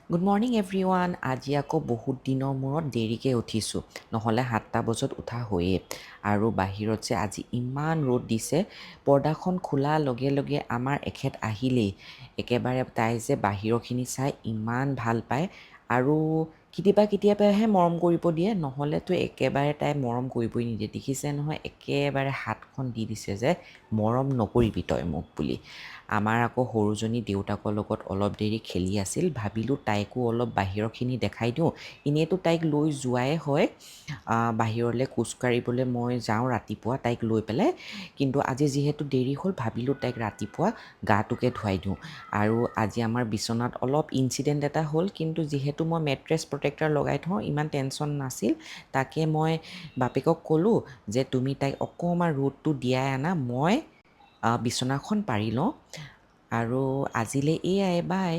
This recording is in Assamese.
Good morning everyone. আজি আকৌ বহুত দিনৰ মূৰত দেৰিকৈ উঠিছোঁ, নহ'লে 7টা বজাত উঠা হয়েই। আৰু বাহিৰত যে আজি ইমান ৰ'দ দিছে, পৰ্দাখন খোলাৰ লগে লগে আমাৰ এখেত আহিলেই একেবাৰে তাই যে বাহিৰৰখিনি চাই ইমান ভাল পায় আৰু কেতিয়াবাহে মৰম কৰিব দিয়ে, নহ'লেতো একেবাৰে তাই মৰম কৰিবই নিদিয়ে। দেখিছে নহয়, একেবাৰে হাতখন দি দিছে যে মৰম নকৰিবি তই মোক বুলি। আমাৰ আকৌ সৰুজনী দেউতাকৰ লগত অলপ দেৰি খেলি আছিল, ভাবিলোঁ তাইকো অলপ বাহিৰৰখিনি দেখাই দিওঁ। এনেইতো তাইক লৈ যোৱাই হয়, বাহিৰলৈ খোজকাঢ়িবলৈ মই যাওঁ ৰাতিপুৱা তাইক লৈ পেলাই, কিন্তু আজি যিহেতু দেৰি হ'ল ভাবিলোঁ তাইক ৰাতিপুৱা গাটোকে ধুৱাই দিওঁ। আৰু আজি আমাৰ বিচনাত অলপ ইনচিডেণ্ট এটা হ'ল, কিন্তু যিহেতু মই মেট্ৰেছ প্ৰটেক্টাৰ লগাই থওঁ ইমান টেনশ্যন নাছিল। তাকে মই বাপেকক ক'লোঁ যে তুমি তাইক অকণমান ৰ'দটো দিয়াই আনা, মই বিচনাখন পাৰি লওঁ। আৰু আজিলৈ এয়াই বাই।